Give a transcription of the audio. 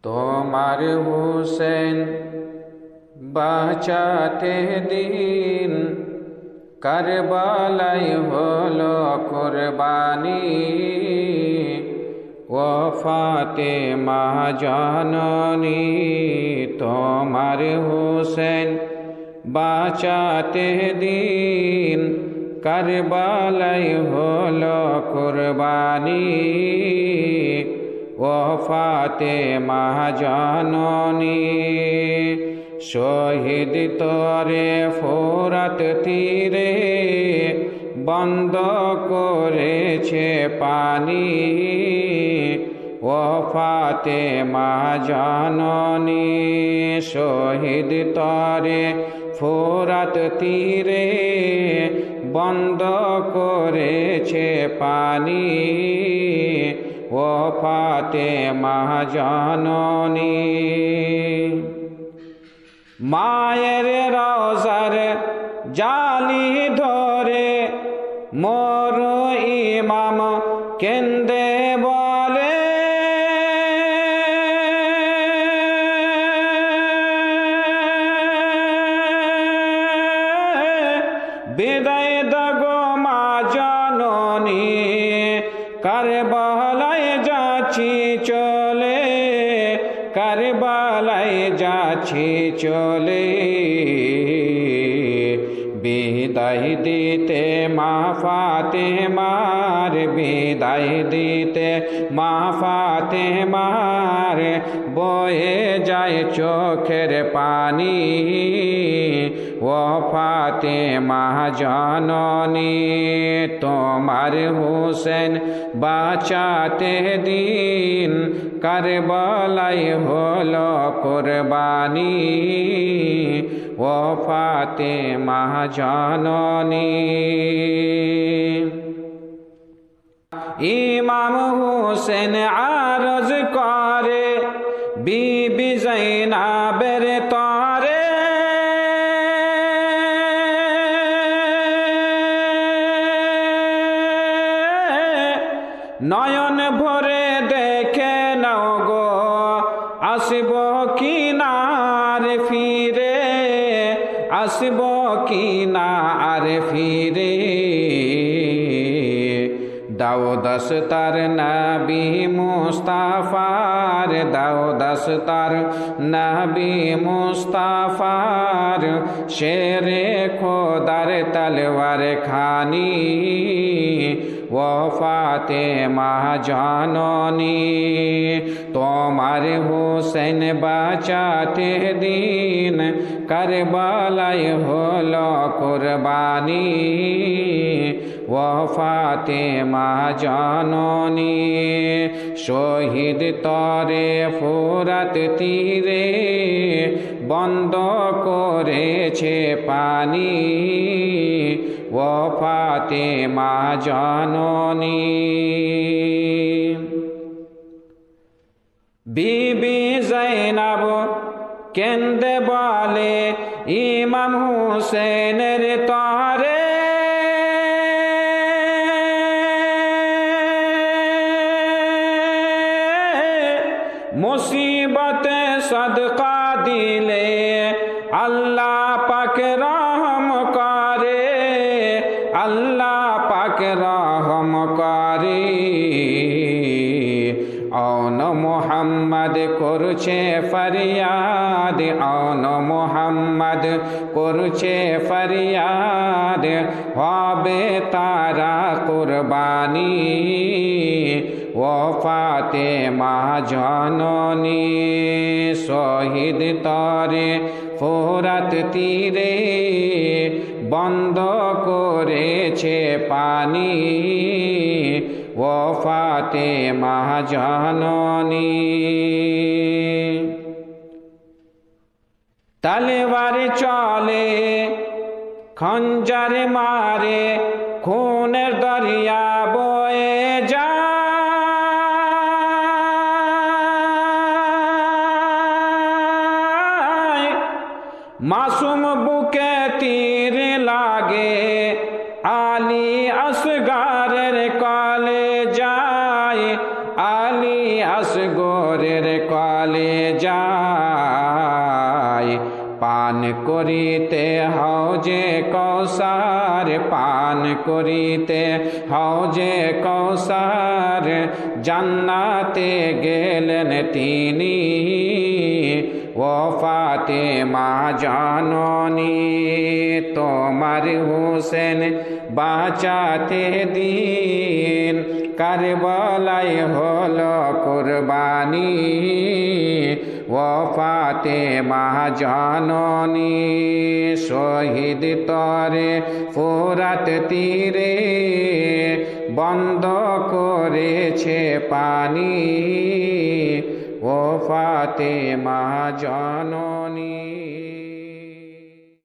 তোমার হুসেন বাঁচাতে দিন কারবালায় হলো কুরবানি। ও ফাতেমা জননী তোমার হুসেন বাঁচাতে দিন কারবালায় হলো কুরবানি। ও ফাতেমা জননী শহীদ তরে ফোরাত তীরে বন্ধ করেছে পানি। ও ফাতেমা জননী শহীদ তরে ফোরাত তীরে বন্ধ করেছে পানি। ও ফাতেমা জননী মায়ের রওজার জালি ধরে মোর ইমাম কেন্দে বলে, বিদায় দাগো মা জননী কারবালায় যাচ্ছি চলে, কারবালায় যাচ্ছি চলে। বিদায় দিতে মা ফাতেমার, বিদায় দিতে মা ফাতেমার বয়ে যায় চোখের পানি। ও ফাতেমা জননী তোমার হুসেন বাঁচাতে দিন কারবালায় হলো কুরবানি। ও ফাতেমা জননী ইমাম হুসেন আরজ করে বিবি জৈনাবের তরে, নয়ন ভরে দেখে নাও গো আসব কিনার ফিরে, আসব কিনার ফিরে। দাও দস্তর নবী মুস্তাফার, দাও দস্তর নবী মুস্তাফার শেরে খোদার তলওয়ার খানি। ও ফাতেমা জননী তোমার হুসেন বাঁচাতে দিন কারবালায় হলো কুরবানি। ও ফাতেমা জননী শহীদ তরে ফোরাত তীরে বন্ধ করেছে পানি। ও ফাতেমা জননী বিবি জৈনাব কেন্দে বলে ইমাম হুসেনের তরে, মুসিবতে সদকা দিলে আল্লাহ পাক রহম করে, আল্লাহ পাক রহম করে। আওন মুহাম্মদ করছে ফরিয়াদ, আওন মুহাম্মদ করছে ফরিয়াদ হবে তারা কুরবানি। ও ফাতেমা জননী শহীদ তরে ফোরাত তীরে বন্ধ করেছে পানি। ও ফাতেমা জননী তলওয়ার চলে খঞ্জর মারে খুনের দরিয়া বয়ে যায়, মাসুম বুকে তীর লাগে আলী আসগারের কলে যায়, আলী আসগরের কারবালে যায় পান করিতে হৌজে কৌসার, পান করিতে হৌজে কৌসার, জান্নাতে গেলেন তিনি ও ফাতেমা জননী। তোমার হোসেন বাঁচাতে দিন কারবালায় হলো কুরবানি ও ফাতেমা জননী। শহীদ তরে ফোরাত তীরে বন্ধ করেছে পানি ও ফাতেমা জননী।